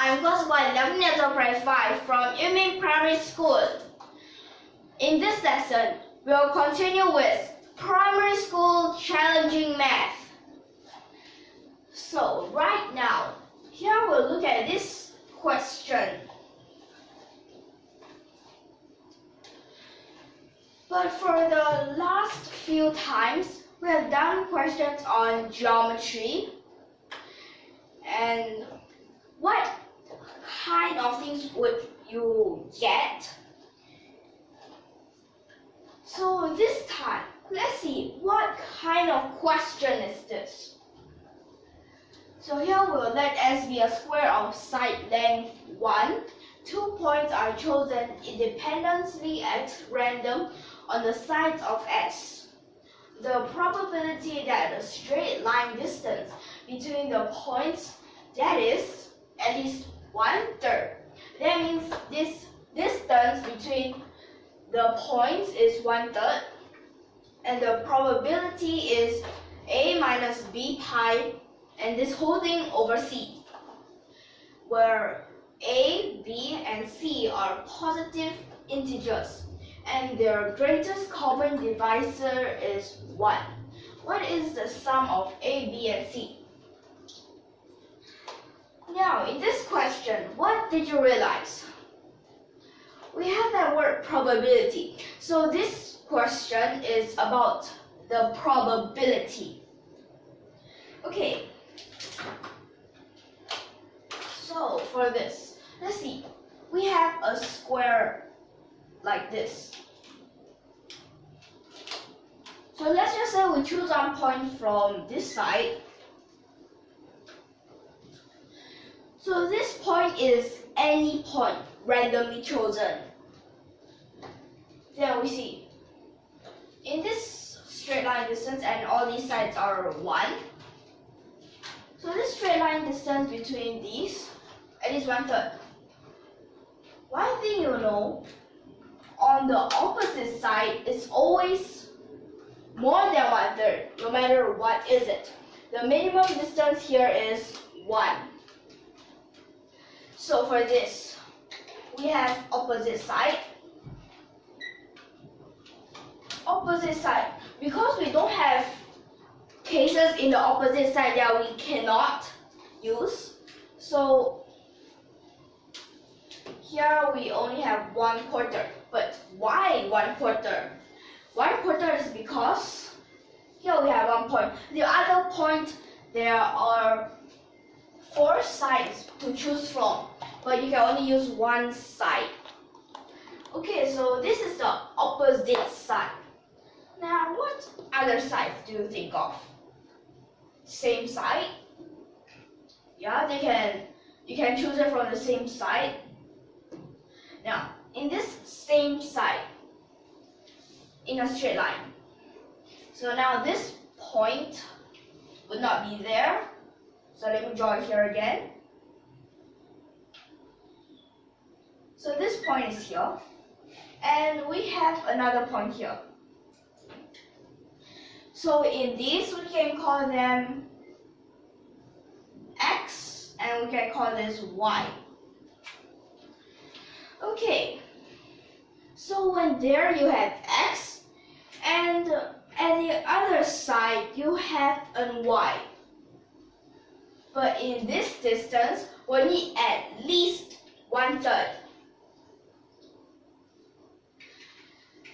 I'm class 11 years of grade 5 from YUMIN Primary School. In this lesson, we'll continue with primary school challenging math. So right now, here we'll look at this question. But for the last few times, we have done questions on geometry and what kind of things would you get. So this time, let's see what kind of question is this. So here we'll let S be a square of side length 1. 2 points are chosen independently at random on the sides of S. The probability that the straight line distance between the points, that is at least 1/3. That means this distance between the points is 1/3, and the probability is A minus B pi, and this whole thing over C, where A, B, and C are positive integers, and their greatest common divisor is 1. What is the sum of A, B, and C? Now, in this question, what did you realize? We have that word probability. So this question is about the probability. Okay. So for this, let's see. We have a square like this. So let's just say we choose one point from this side. So this point is any point randomly chosen. Then we see in this straight line distance, and all these sides are 1. So this straight line distance between these at least 1/3. One thing you know, on the opposite side it's always more than 1/3, no matter what is it. The minimum distance here is 1. So for this, we have opposite side. Opposite side, because we don't have cases in the opposite side that we cannot use. So here we only have 1/4. But why 1/4? 1/4 is because here we have 1 point. The other point, there are 4 sides to choose from, but you can only use one side. Okay, so this is the opposite side. Now, what other sides do you think of? Same side? Yeah, you can choose it from the same side. Now, in this same side, in a straight line. So now this point would not be there. So let me draw it here again. So this point is here, and we have another point here. So in these, we can call them X, and we can call this Y. Okay, so when there you have X, and at the other side you have a Y. But in this distance, we need at least 1/3.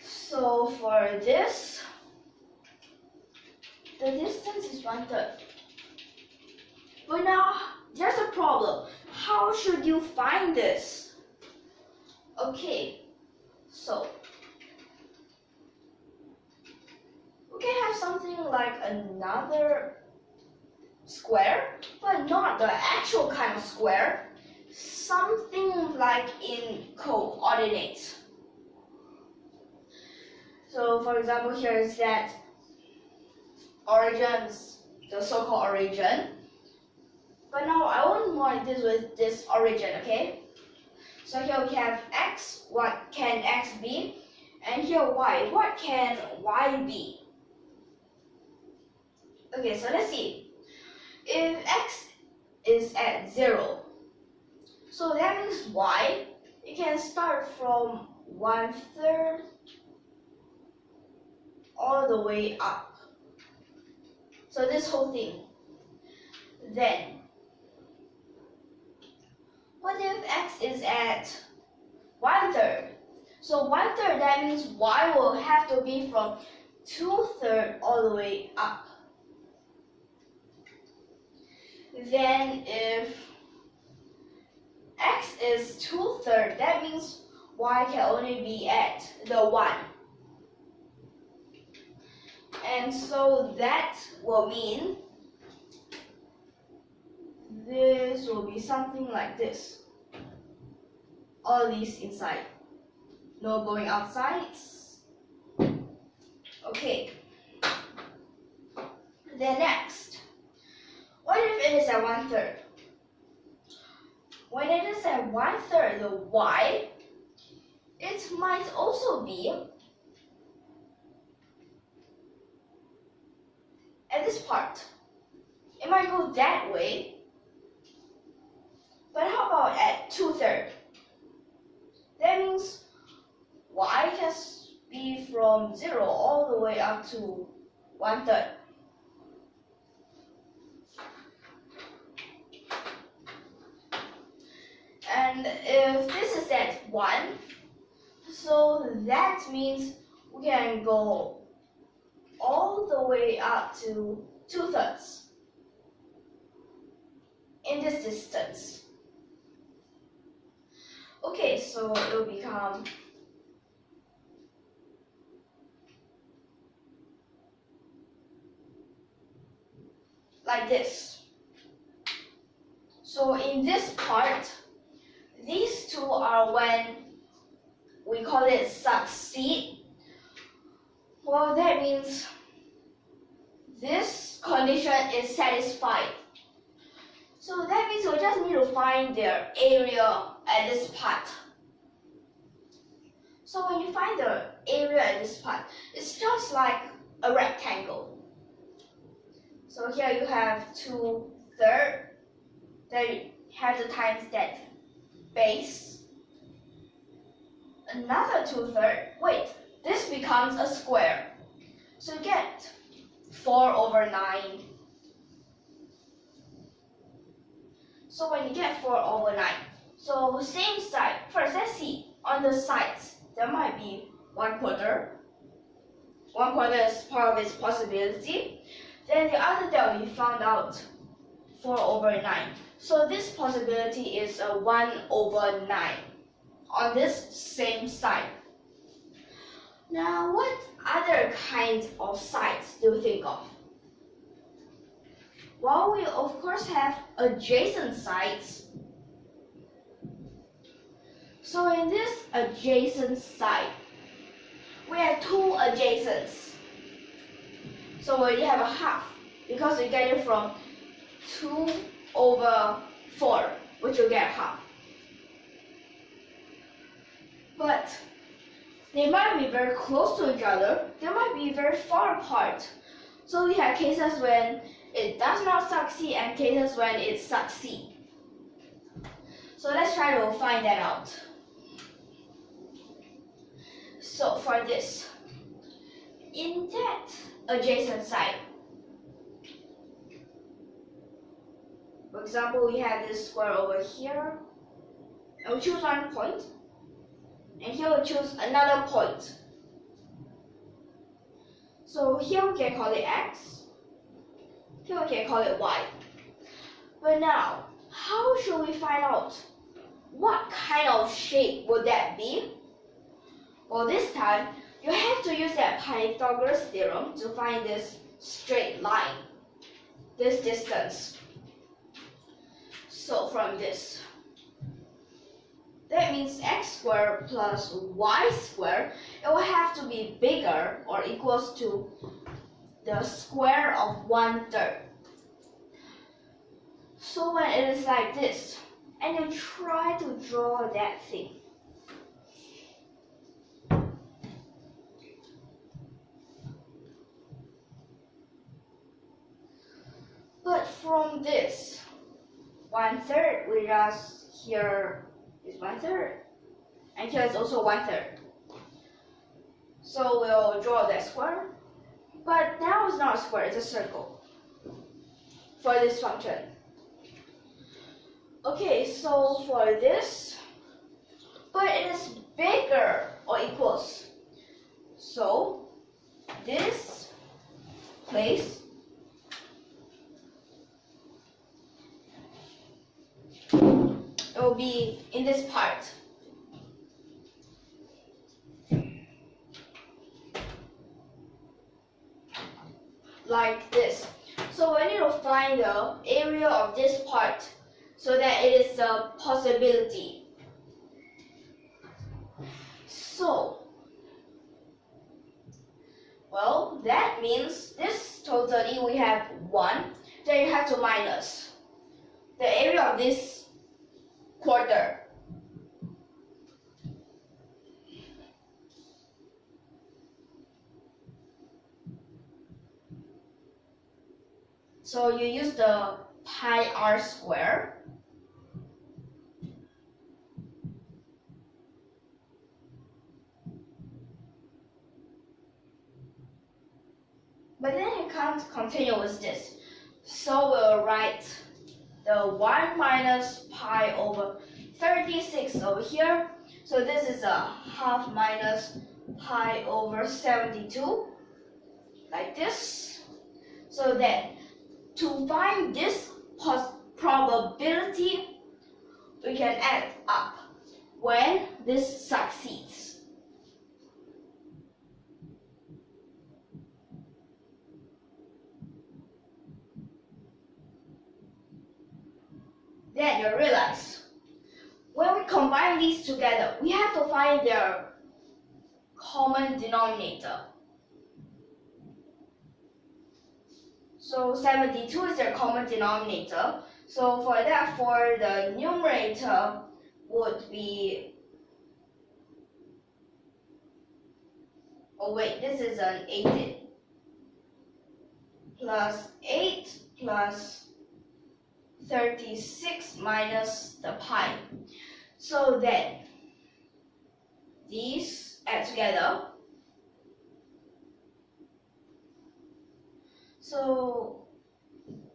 So for this, the distance is 1/3. But now, there's a problem. How should you find this? Okay, so we can have something like another square, but not the actual kind of square. Something like in coordinates. So for example, here is that origin, the so-called origin. But now I want more this with this origin, okay? So here we have X, what can X be? And here Y, what can Y be? Okay, so let's see. If X is at 0, So that means y, you can start from 1/3 all the way up. So this whole thing. Then, what if x is at 1/3? So 1/3, that means y will have to be from 2/3 all the way up. Then if x is 2/3, that means y can only be at the 1. And so that will mean this will be something like this. All these inside. No going outside. Okay. Then next. What if it is at 1/3? When it is at 1/3, the y, it might also be at this part. It might go that way. But how about at 2/3? That means y can be from 0 all the way up to 1/3. And if this is at 1, so that means we can go all the way up to 2/3 in this distance. Okay, so it will become like this. So in this part, these two are when we call it succeed. Well, that means this condition is satisfied. So that means we just need to find their area at this part. So when you find the area at this part, it's just like a rectangle. So here you have 2/3, then you have to times that base. Another 2/3, wait, this becomes a square. So you get 4/9. So when you get 4/9, so same side, first let's see, on the sides, there might be 1/4. 1/4 is part of its possibility. Then the other that we found out, 4/9. So this possibility is a 1/9 on this same side. Now, what other kinds of sides do you think of? Well, we of course have adjacent sides. So in this adjacent side, we have 2 adjacents. So we already have a half because we get it from 2/4, which will get half. But they might be very close to each other. They might be very far apart. So we have cases when it does not succeed and cases when it succeeds. So let's try to find that out. So for this, in that adjacent side, for example, we have this square over here, and we choose one point, and here we choose another point. So here we can call it x, here we can call it y. But now, how should we find out what kind of shape would that be? Well, this time, you have to use that Pythagoras theorem to find this straight line, this distance. So from this, that means x squared plus y squared, it will have to be bigger or equals to the square of 1/3. So when it is like this, and you try to draw that thing, but from this 1/3, we just here is 1/3, and here is also 1/3. So we'll draw that square, but now it's not a square, it's a circle for this function. Okay, so for this, but it is bigger or equals. So this place it will be in this part. Like this. So we need to find the area of this part so that it is a possibility. So, well, that means this totally we have 1, then you have to minus the area of this quarter. So you use the pi r square. But then you can't continue with this. So we'll write the 1 minus pi over 36 over here. So this is a half minus pi over 72, like this. So that to find this probability, we can add up when this succeeds. Then you realize, when we combine these together, we have to find their common denominator. So 72 is their common denominator. So for that, for the numerator would be, oh wait, this is an 8 plus 8 plus 36 minus the pi. So then these add together. So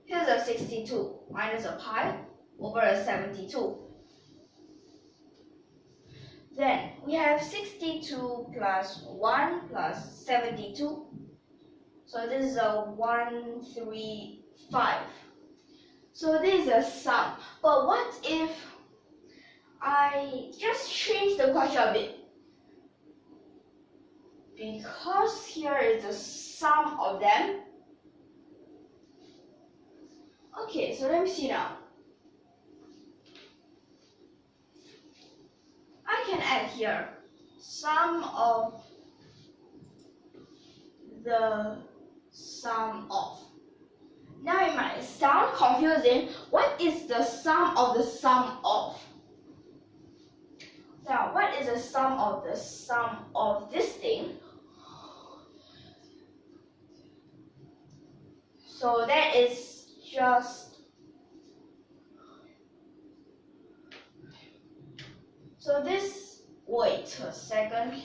here's a 62 minus a pi over a 72. Then we have 62 plus 1 plus 72. So this is a 135. So this is a sum. But what if I just change the question a bit? Because here is the sum of them. Okay, so let me see now. I can add here sum of the sum of. Now it might sound confusing. What is the sum of the sum of? Now, what is the sum of this thing? So that is just, so this, wait a second.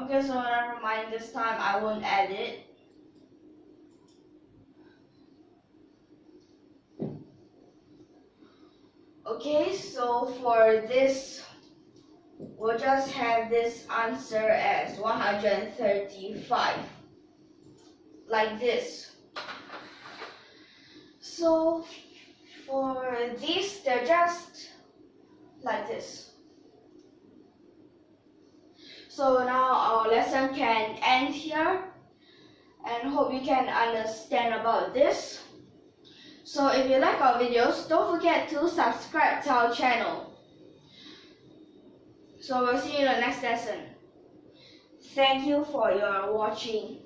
Okay, so never mind, this time I won't add it. Okay, so for this, we'll just have this answer as 135, like this. So for these, they're just like this. So now our lesson can end here, and hope you can understand about this. So if you like our videos, don't forget to subscribe to our channel. So we'll see you in the next lesson. Thank you for your watching.